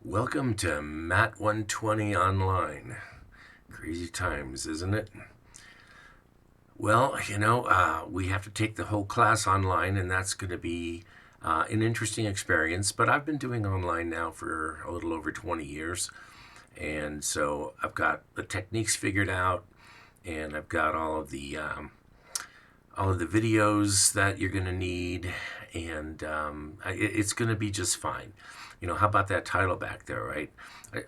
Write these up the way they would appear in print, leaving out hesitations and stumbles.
Welcome to MAT120 Online. Crazy times, isn't it? Well, we have to take the whole class online, and that's going to be an interesting experience. But I've been doing online now for a little over 20 years. And so I've got the techniques figured out, and I've got all of the videos that you're going to need, and it's going to be just fine. How about that title back there, right?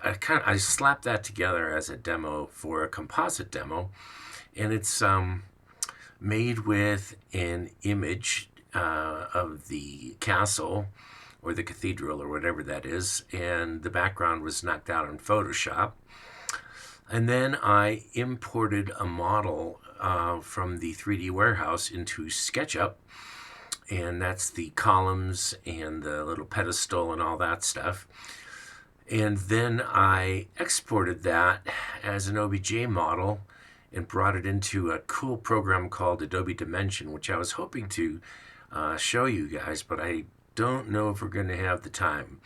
I slapped that together as a demo for a composite demo, and it's made with an image of the castle or the cathedral or whatever that is, and the background was knocked out in Photoshop. And then I imported a model from the 3D warehouse into SketchUp, and that's the columns and the little pedestal and all that stuff. And then I exported that as an OBJ model and brought it into a cool program called Adobe Dimension, which I was hoping to show you guys, but I don't know if we're going to have the time.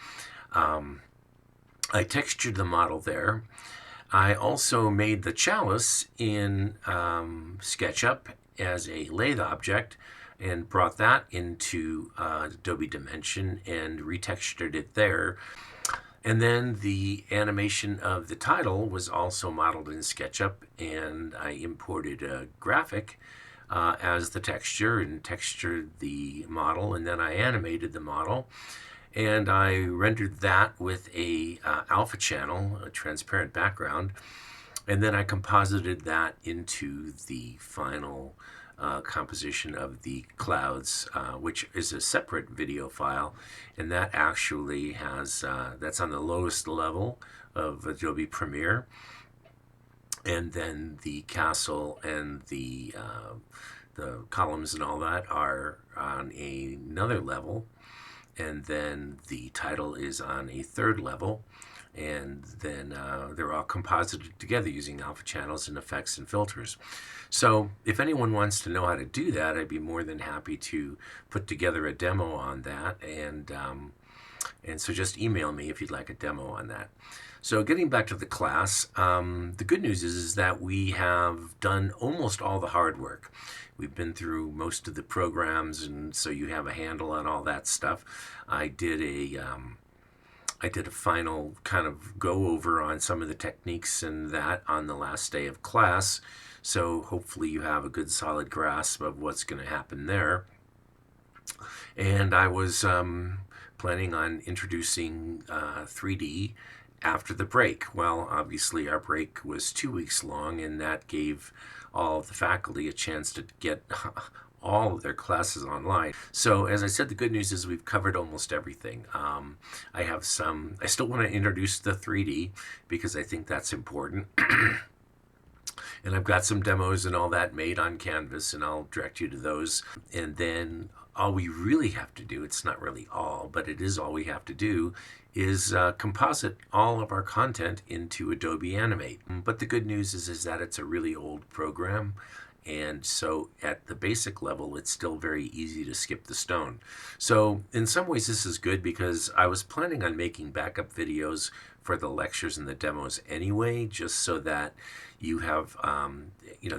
I textured the model there. I also made the chalice in SketchUp as a lathe object and brought that into Adobe Dimension and retextured it there. And then the animation of the title was also modeled in SketchUp, and I imported a graphic as the texture and textured the model, and then I animated the model. And I rendered that with a alpha channel, a transparent background, and then I composited that into the final composition of the clouds, which is a separate video file, and that actually has that's on the lowest level of Adobe Premiere, and then the castle and the columns and all that are on another level, and then the title is on a third level, and then they're all composited together using alpha channels and effects and filters. So if anyone wants to know how to do that, I'd be more than happy to put together a demo on that, and so just email me if you'd like a demo on that. So getting back to the class, the good news is that we have done almost all the hard work. We've been through most of the programs, and so you have a handle on all that stuff. I did a final kind of go over on some of the techniques and that on the last day of class. So hopefully you have a good solid grasp of what's going to happen there. And I was planning on introducing 3D after the break. Well, obviously our break was 2 weeks long, and that gave all of the faculty a chance to get all of their classes online. So as I said, the good news is we've covered almost everything. I still want to introduce the 3D because I think that's important. And I've got some demos and all that made on Canvas, and I'll direct you to those. And then all we really have to do, it's not really all, but it is all we have to do, is composite all of our content into Adobe Animate. But the good news is that it's a really old program, and so at the basic level, it's still very easy to skip the stone. So in some ways, this is good because I was planning on making backup videos for the lectures and the demos anyway, just so that you have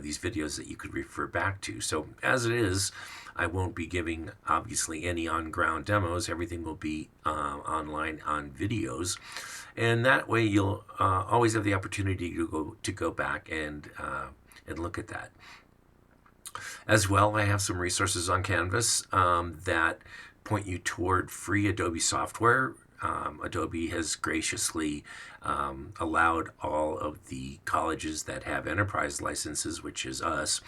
these videos that you could refer back to. So as it is, I won't be giving obviously any on-ground demos. Everything will be online on videos, and that way you'll always have the opportunity to go back and look at that. As well, I have some resources on Canvas that point you toward free Adobe software. Adobe has graciously allowed all of the colleges that have enterprise licenses, which is us,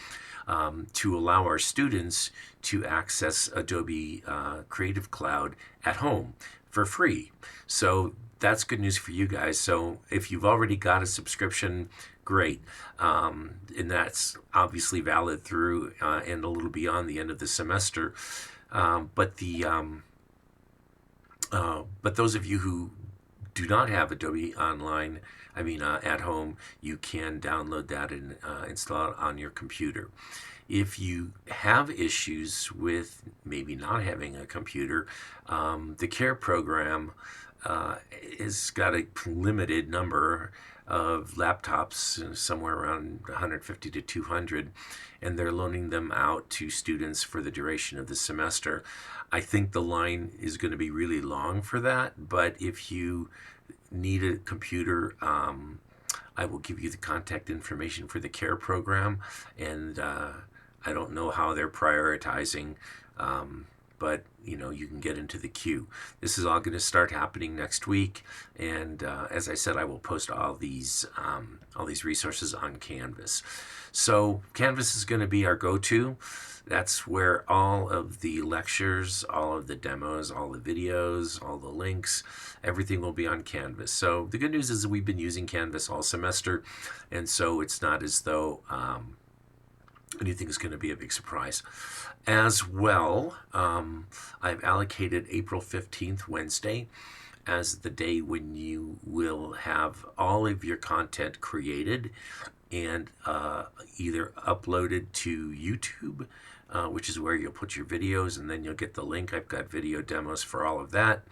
to allow our students to access Adobe Creative Cloud at home for free. So that's good news for you guys. So if you've already got a subscription, great. And that's obviously valid through and a little beyond the end of the semester. But those of you who do not have Adobe at home, you can download that and install it on your computer. If you have issues with maybe not having a computer, the CARE program has got a limited number of laptops, somewhere around 150 to 200, and they're loaning them out to students for the duration of the semester. I think the line is going to be really long for that, but if you need a computer, I will give you the contact information for the CARE program, and I don't know how they're prioritizing, but you can get into the queue. This is all going to start happening next week, and as I said, I will post all these resources on Canvas. So Canvas is going to be our go-to. That's where all of the lectures, all of the demos, all the videos, all the links, everything will be on Canvas. So the good news is that we've been using Canvas all semester, and so it's not as though anything is going to be a big surprise. As well, I've allocated April 15th, Wednesday, as the day when you will have all of your content created and either uploaded to YouTube, which is where you'll put your videos, and then you'll get the link. I've got video demos for all of that.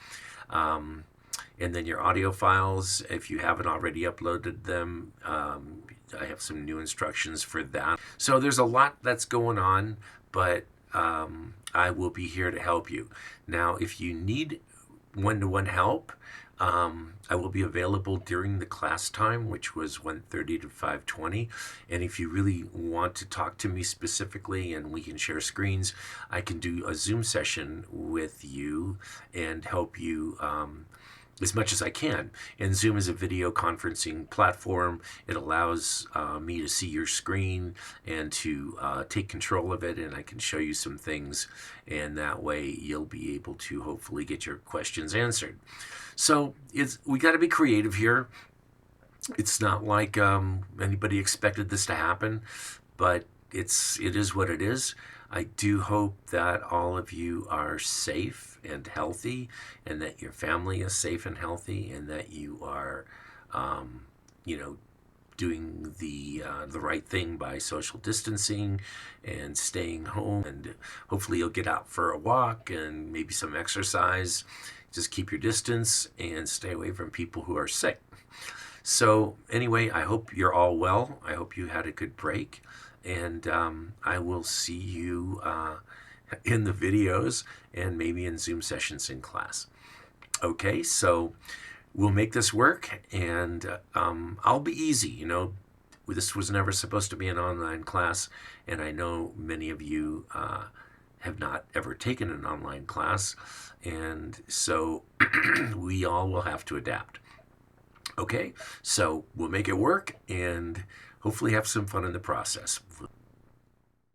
And then your audio files, if you haven't already uploaded them, I have some new instructions for that. So there's a lot that's going on, but I will be here to help you. Now, if you need one-to-one help, I will be available during the class time, which was 1:30 to 5:20. And if you really want to talk to me specifically and we can share screens, I can do a Zoom session with you and help you as much as I can. And Zoom is a video conferencing platform. It allows me to see your screen and to take control of it, and I can show you some things, and that way you'll be able to hopefully get your questions answered. So we got to be creative here. It's not like anybody expected this to happen, but it is what it is. I do hope that all of you are safe and healthy, and that your family is safe and healthy, and that you are, doing the right thing by social distancing and staying home. And hopefully you'll get out for a walk and maybe some exercise. Just keep your distance and stay away from people who are sick. So anyway, I hope you're all well. I hope you had a good break. And I will see you in the videos and maybe in Zoom sessions in class. Okay, so we'll make this work, and I'll be easy. This was never supposed to be an online class, and I know many of you have not ever taken an online class, and so we all will have to adapt. Okay, so we'll make it work and hopefully have some fun in the process.